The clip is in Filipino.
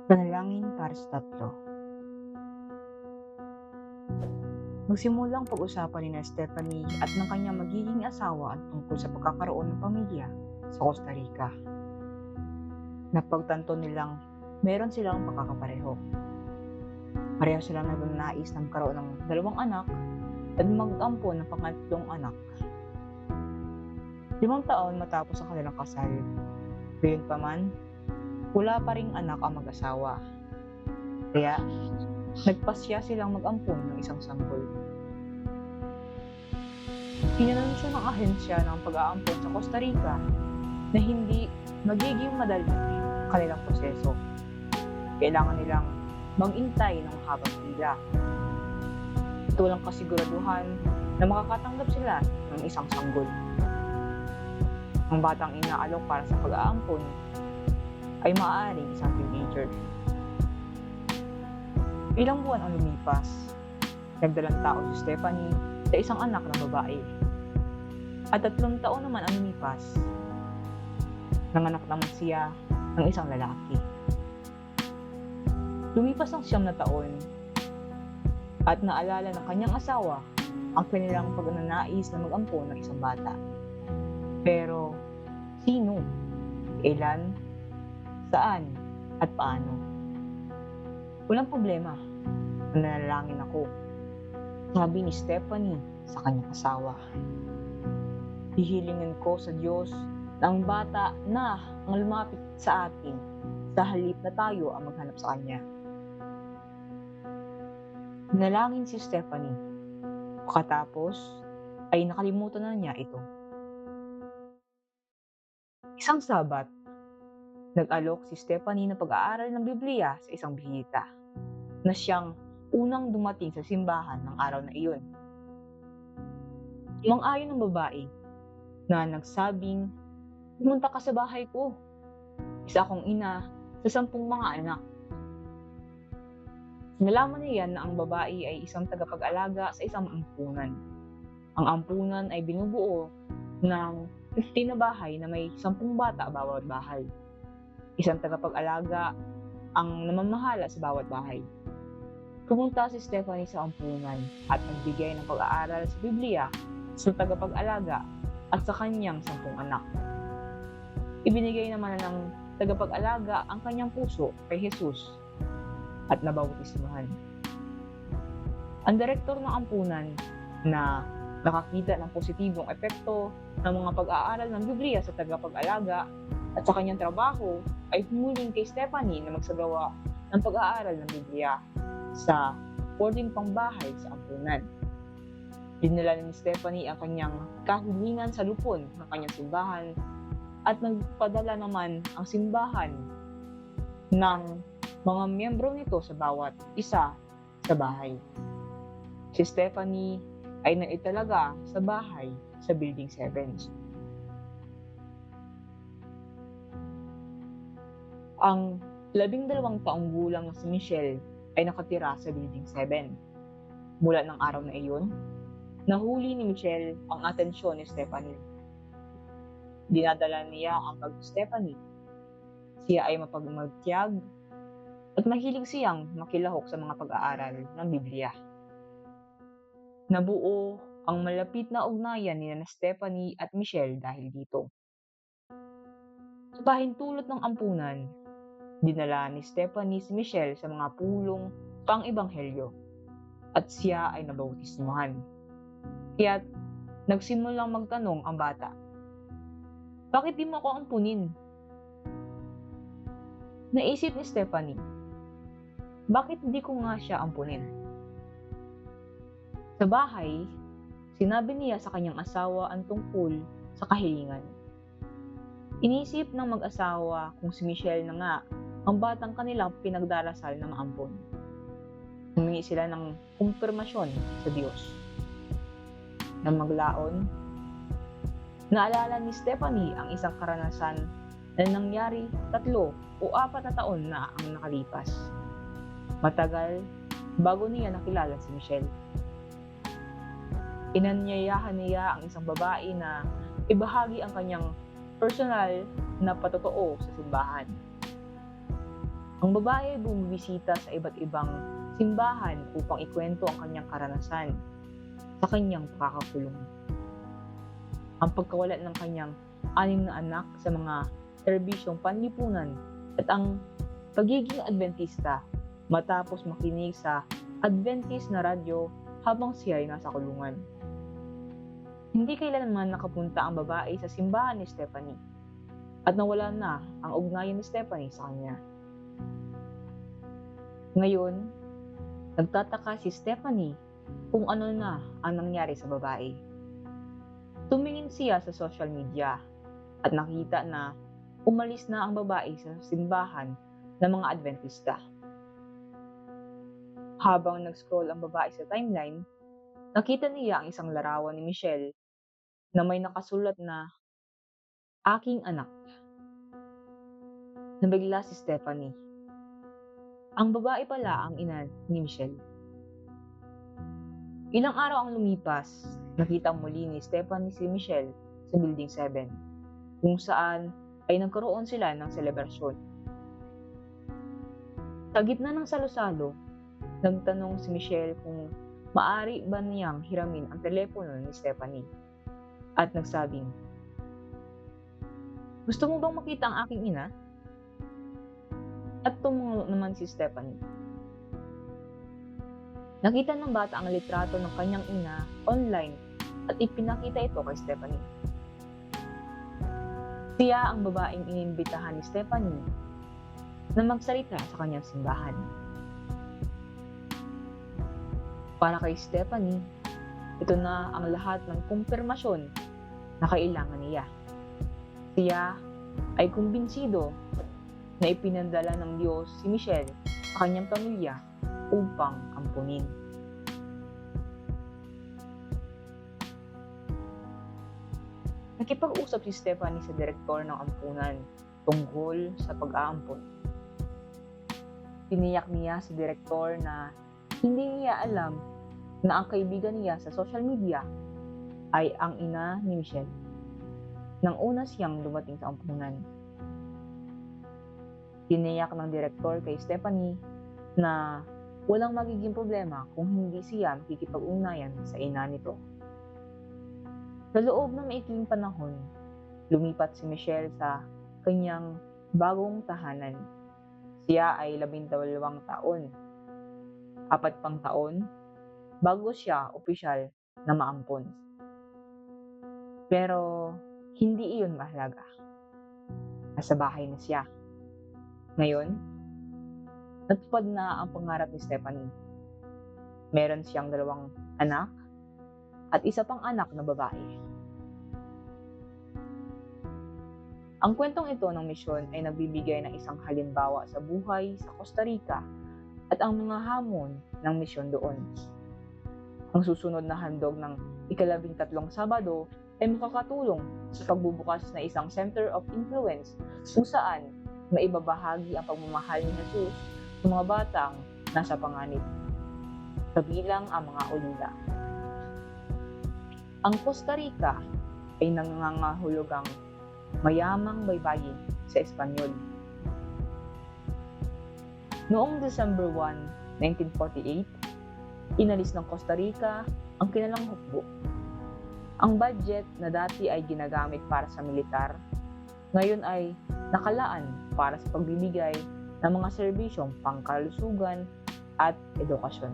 Panalangin para sa tatlo. Magsimulang pag-usapan ni Stephanie at ng kanyang magiging asawa ang tungkol sa pagkakaroon ng pamilya sa Costa Rica. Napagtanto nilang meron silang pagkakapareho. Pareho silang nagnanais na magkaroon ng 2 anak at mag-ampon ng pangatlong anak. 5 taon matapos ang kanilang kasal. Gayunpaman, wala pa ring anak ang mag-asawa. Kaya, nagpasya silang mag-ampon ng isang sanggol. Inanunsyo ng ahensya ng pag-aampon sa Costa Rica na hindi magiging madali ang kanilang proseso. Kailangan nilang mag-intay ng mahabang pila. At walang kasiguraduhan na makakatanggap sila ng isang sanggol. Ang batang inaalok para sa pag-aampon ay maaaring isang teenager. Ilang buwan ang lumipas. Nagdalang tao si Stephanie sa isang anak na babae. At 3 taon naman ang lumipas. Nanganak naman siya ng isang lalaki. Lumipas ang 9 na taon at naalala ng kanyang asawa ang kanilang pagnanais na mag-ampon ng isang bata. Pero, sino? Kailan? Saan? At paano? Walang problema. Nanalangin ako. Sabi ni Stephanie sa kanyang asawa. Hihilingin ko sa Diyos na ang bata na ang lumapit sa atin sa halip na tayo ang maghanap sa Kanya. Nalangin si Stephanie. Pagkatapos ay nakalimutan na niya ito. Isang Sabat, nag-alok si Stephanie ng pag-aaral ng Biblia sa isang bihita na siyang unang dumating sa simbahan ng araw na iyon. Sumang-ayon ng babae na nagsabing, "Pumunta ka sa bahay ko. Isa akong ina sa 10 mga anak." Nalaman niya na ang babae ay isang tagapag-alaga sa isang ampunan. Ang ampunan ay binubuo ng 50 na bahay na may 10 bata bawat bahay. Isang tagapag-alaga ang namamahala sa bawat bahay. Pumunta si Stephanie sa ampunan at nagbigay ng pag-aaral sa Biblia sa tagapag-alaga at sa kanyang 10 anak. Ibinigay naman ng tagapag-alaga ang kanyang puso kay Jesus at nabautismuhan. Ang direktor ng ampunan na nakakita ng positibong epekto ng mga pag-aaral ng Biblia sa tagapag-alaga at sa kanyang trabaho ay humuling kay Stephanie na magsagawa ng pag-aaral ng Biblia sa 14 pang bahay sa ampunan. Dinala ni Stephanie ang kanyang kahilingan sa lupon ng kanyang simbahan at nagpadala naman ang simbahan ng mga miyembro nito sa bawat isa sa bahay. Si Stephanie ay naitalaga sa bahay sa Building 7. Ang 12 taong gulang na si Michelle ay nakatira sa Building 7. Mula ng araw na iyon, nahuli ni Michelle ang atensyon ni Stephanie. Dinadala niya ang pag-Stephanie. Siya ay mapagmagtiyag at mahilig siyang makilahok sa mga pag-aaral ng Biblia. Nabuo ang malapit na ugnayan ni Stephanie at Michelle dahil dito. Sa pahintulot ng ampunan, dinala ni Stephanie si Michelle sa mga pulong pang-ebanghelyo at siya ay nabautismuhan. Kaya't nagsimulang magtanong ang bata, "Bakit di mo ako ampunin?" Naisip ni Stephanie, bakit di ko nga siya ampunin? Sa bahay, sinabi niya sa kanyang asawa ang tungkol sa kahilingan. Inisip ng mag-asawa kung si Michelle na nga ang batang kanilang pinagdarasal na maampon. Humingi sila ng kumpirmasyon sa Diyos. Nang maglaon, naalala ni Stephanie ang isang karanasan na nangyari 3 o 4 na taon na ang nakalipas. Matagal bago niya nakilala si Michelle. Inanyayahan niya ang isang babae na ibahagi ang kanyang personal na patotoo sa simbahan. Ang babae ay bumibisita sa iba't ibang simbahan upang ikwento ang kanyang karanasan sa kanyang pakakakulong. Ang pagkawala ng kanyang 6 na anak sa mga serbisyong panlipunan at ang pagiging Adventista matapos makinig sa Adventist na radyo habang siya ay nasa kulungan. Hindi kailanman nakapunta ang babae sa simbahan ni Stephanie at nawala na ang ugnayan ni Stephanie sa kanya. Ngayon, nagtataka si Stephanie kung ano na ang nangyari sa babae. Tumingin siya sa social media at nakita na umalis na ang babae sa simbahan ng mga Adventista. Habang nag-scroll ang babae sa timeline, nakita niya ang isang larawan ni Michelle na may nakasulat na "Aking anak." Nabigla si Stephanie. Ang babae pala ang ina ni Michelle. Ilang araw ang lumipas, nakita muli ni Stephanie si Michelle sa Building 7, kung saan ay nagkaroon sila ng selebrasyon. Sa gitna ng salo-salo, nagtanong si Michelle kung maaari ba niyang hiramin ang telepono ni Stephanie at nagsabing, "Gusto mo bang makita ang aking ina?" At tumungo naman si Stephanie. Nakita ng bata ang litrato ng kanyang ina online at ipinakita ito kay Stephanie. Siya ang babaeng inimbitahan ni Stephanie na magsalita sa kanyang simbahan. Para kay Stephanie, ito na ang lahat ng kumpirmasyon na kailangan niya. Siya ay kumbinsido na ipinadala ng Diyos si Michelle sa kanyang pamilya upang ampunin. Nakipag-usap si Stephanie sa direktor ng ampunan tungkol sa pag-aampon. Tiniyak niya sa direktor na hindi niya alam na ang kaibigan niya sa social media ay ang ina ni Michelle nang una siyang dumating sa ampunan. Tiniyak ng direktor kay Stephanie na walang magiging problema kung hindi siya makikipag-ugnayan sa ina nito. Sa loob ng maikling panahon, lumipat si Michelle sa kanyang bagong tahanan. Siya ay 12 taon. 4 pang taon bago siya opisyal na maampon. Pero hindi iyon mahalaga. Nasa bahay na siya. Ngayon, natupad na ang pangarap ni Stephanie. Meron siyang 2 anak at 1 pang anak na babae. Ang kwentong ito ng misyon ay nagbibigay ng isang halimbawa sa buhay sa Costa Rica at ang mga hamon ng misyon doon. Ang susunod na handog ng ika-13 Sabado ay makakatulong sa pagbubukas na isang center of influence kung saan maibabahagi ang pagmamahal ni Jesus sa mga batang nasa panganib, kabilang ang mga ulila. Ang Costa Rica ay nangangahulugang mayamang baybayin sa Espanyol. Noong December 1, 1948, inalis ng Costa Rica ang kinalang hukbo. Ang budget na dati ay ginagamit para sa militar, ngayon ay nakalaan para sa pagbibigay ng mga serbisyong pangkalusugan at edukasyon.